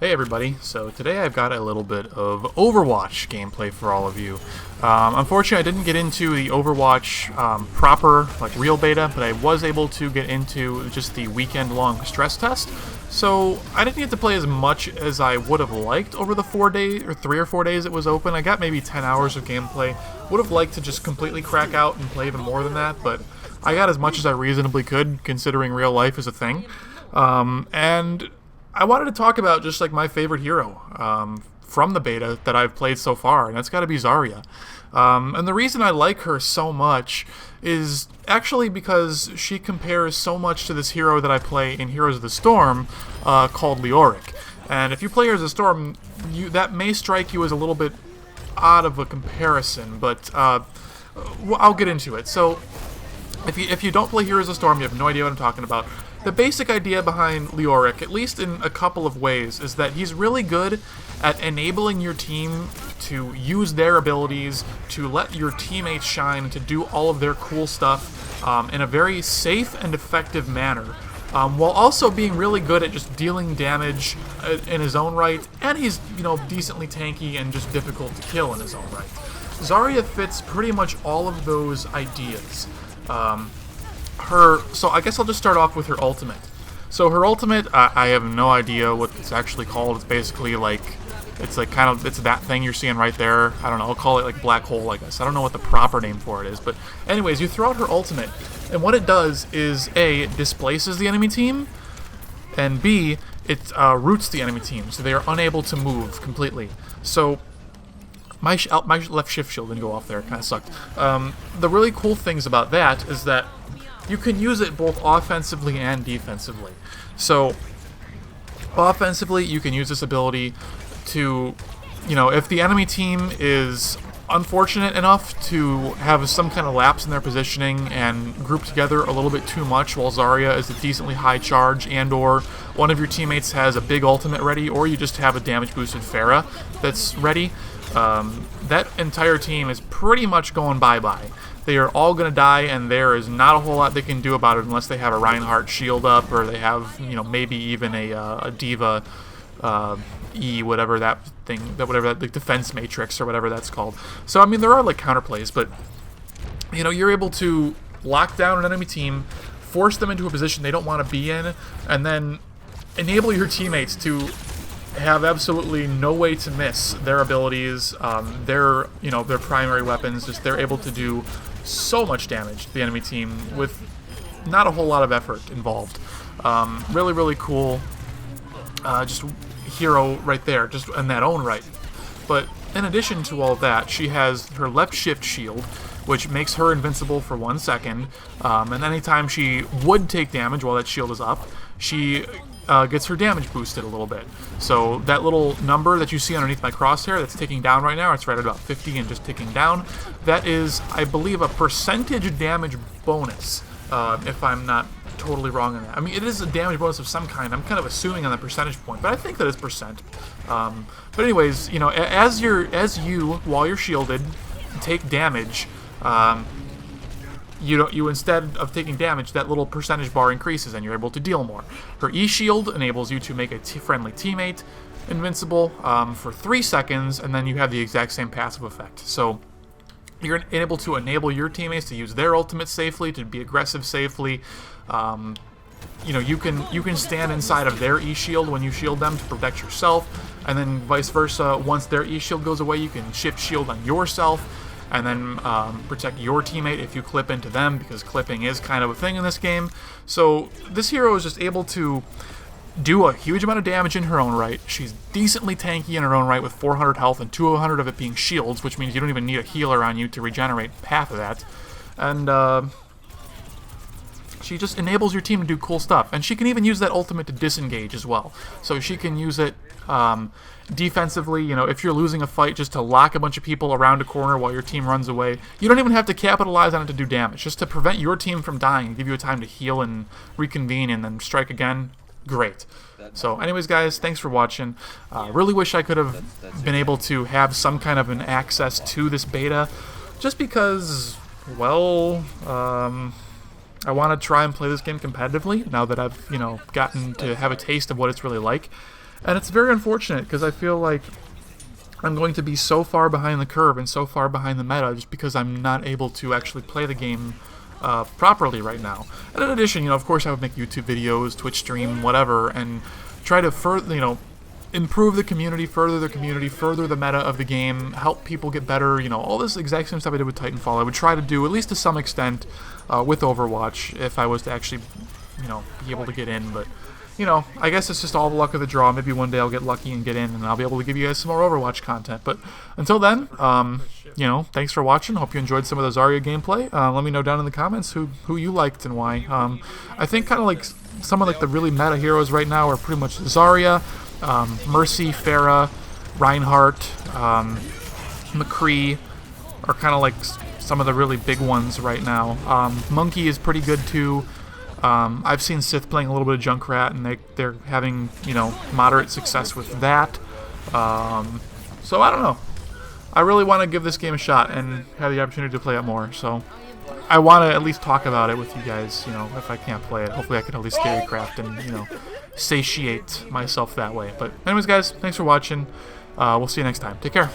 Hey everybody, so today I've got a little bit of Overwatch gameplay for all of you. Unfortunately I didn't get into the Overwatch proper, like real beta, but I was able to get into just the weekend-long stress test. So I didn't get to play as much as I would have liked over the 3 or 4 days it was open. I got maybe 10 hours of gameplay. Would have liked to just completely crack out and play even more than that, but I got as much as I reasonably could, considering real life is a thing. And I wanted to talk about just like my favorite hero from the beta that I've played so far, and that's got to be Zarya. And the reason I like her so much is actually because she compares so much to this hero that I play in Heroes of the Storm called Leoric. And if you play Heroes of the Storm, that may strike you as a little bit odd of a comparison, but I'll get into it. So if you don't play Heroes of the Storm, you have no idea what I'm talking about. The basic idea behind Leoric, at least in a couple of ways, is that he's really good at enabling your team to use their abilities, to let your teammates shine, to do all of their cool stuff in a very safe and effective manner, while also being really good at just dealing damage in his own right, and he's, decently tanky and just difficult to kill in his own right. Zarya fits pretty much all of those ideas. So I guess I'll just start off with her ultimate. So her ultimate, I have no idea what it's actually called. It's basically it's that thing you're seeing right there. I don't know, I'll call it like black hole, I guess. I don't know what the proper name for it is, but anyways, you throw out her ultimate, and what it does is A, it displaces the enemy team, and B, it roots the enemy team, so they are unable to move completely. So my left shift shield didn't go off there, it kind of sucked. The really cool things about that is that you can use it both offensively and defensively. So, offensively, you can use this ability to, if the enemy team is unfortunate enough to have some kind of lapse in their positioning and group together a little bit too much while Zarya is a decently high charge, and or one of your teammates has a big ultimate ready, or you just have a damage boosted Pharah that's ready, that entire team is pretty much going bye-bye. They are all going to die, and there is not a whole lot they can do about it unless they have a Reinhardt shield up, or they have, maybe even a Diva whatever that defense matrix or whatever that's called. So, I mean, there are, counterplays, but, you're able to lock down an enemy team, force them into a position they don't want to be in, and then enable your teammates to have absolutely no way to miss their abilities, their primary weapons. Just they're able to do so much damage to the enemy team with not a whole lot of effort involved. Really, really cool. Just hero right there, just in that own right. But in addition to all of that, she has her left shift shield, which makes her invincible for 1 second. And anytime she would take damage while that shield is up, she gets her damage boosted a little bit. So that little number that you see underneath my crosshair that's ticking down right now, it's right at about 50 and just ticking down. That is, I believe, a percentage damage bonus, if I'm not totally wrong on that. I mean, it is a damage bonus of some kind. I'm kind of assuming on the percentage point, but I think that is percent. But anyways, as you, while you're shielded, take damage, you instead of taking damage, that little percentage bar increases and you're able to deal more. Her E-shield enables you to make a friendly teammate invincible for 3 seconds, and then you have the exact same passive effect. So you're able to enable your teammates to use their ultimate safely, to be aggressive safely. You can stand inside of their E-shield when you shield them to protect yourself, and then vice versa. Once their E-shield goes away, you can shift shield on yourself, and then protect your teammate if you clip into them, because clipping is kind of a thing in this game. So this hero is just able to do a huge amount of damage in her own right. She's decently tanky in her own right with 400 health and 200 of it being shields, which means you don't even need a healer on you to regenerate half of that. And she just enables your team to do cool stuff. And she can even use that ultimate to disengage as well. So she can use it defensively, if you're losing a fight, just to lock a bunch of people around a corner while your team runs away. You don't even have to capitalize on it to do damage, just to prevent your team from dying and give you a time to heal and reconvene and then strike again. Great. So anyways, guys, thanks for watching. Really wish I could have been able to have some kind of an access to this beta, just because, well, I want to try and play this game competitively now that I've, gotten to have a taste of what it's really like. And it's very unfortunate because I feel like I'm going to be so far behind the curve and so far behind the meta just because I'm not able to actually play the game properly right now. And in addition, of course I would make YouTube videos, Twitch stream, whatever, and try to further, improve the community, further the meta of the game, help people get better, all this exact same stuff I did with Titanfall. I would try to do, at least to some extent, with Overwatch, if I was to actually, be able to get in, but... I guess it's just all the luck of the draw. Maybe one day I'll get lucky and get in, and I'll be able to give you guys some more Overwatch content. But until then, thanks for watching. Hope you enjoyed some of the Zarya gameplay. Let me know down in the comments who you liked and why. I think kind of like some of like the really meta heroes right now are pretty much Zarya, Mercy, Pharah, Reinhardt, McCree are kind of like some of the really big ones right now. Monkey is pretty good too. I've seen Sith playing a little bit of Junkrat, and they're having, moderate success with that. So I don't know. I really want to give this game a shot and have the opportunity to play it more. So I want to at least talk about it with you guys, if I can't play it. Hopefully I can at least theorycraft and, satiate myself that way. But anyways, guys, thanks for watching. We'll see you next time. Take care.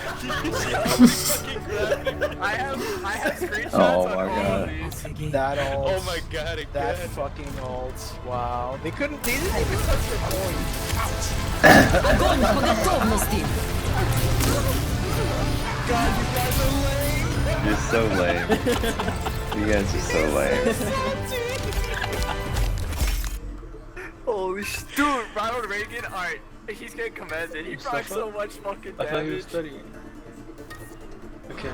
I have screenshots Oh on my all god. of these. That ult. Oh my god, again. That fucking ult. Wow. They didn't even touch the point. Огонь по готовности! God, you guys are lame. You're so lame. You guys are so lame. Holy shit. Dude, Ronald Reagan, alright, he's getting commanded. He brought so much fucking damage. I thought he was studying. Okay.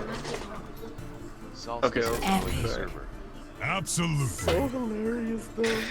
Okay. Epic. Server. Absolutely. So hilarious though.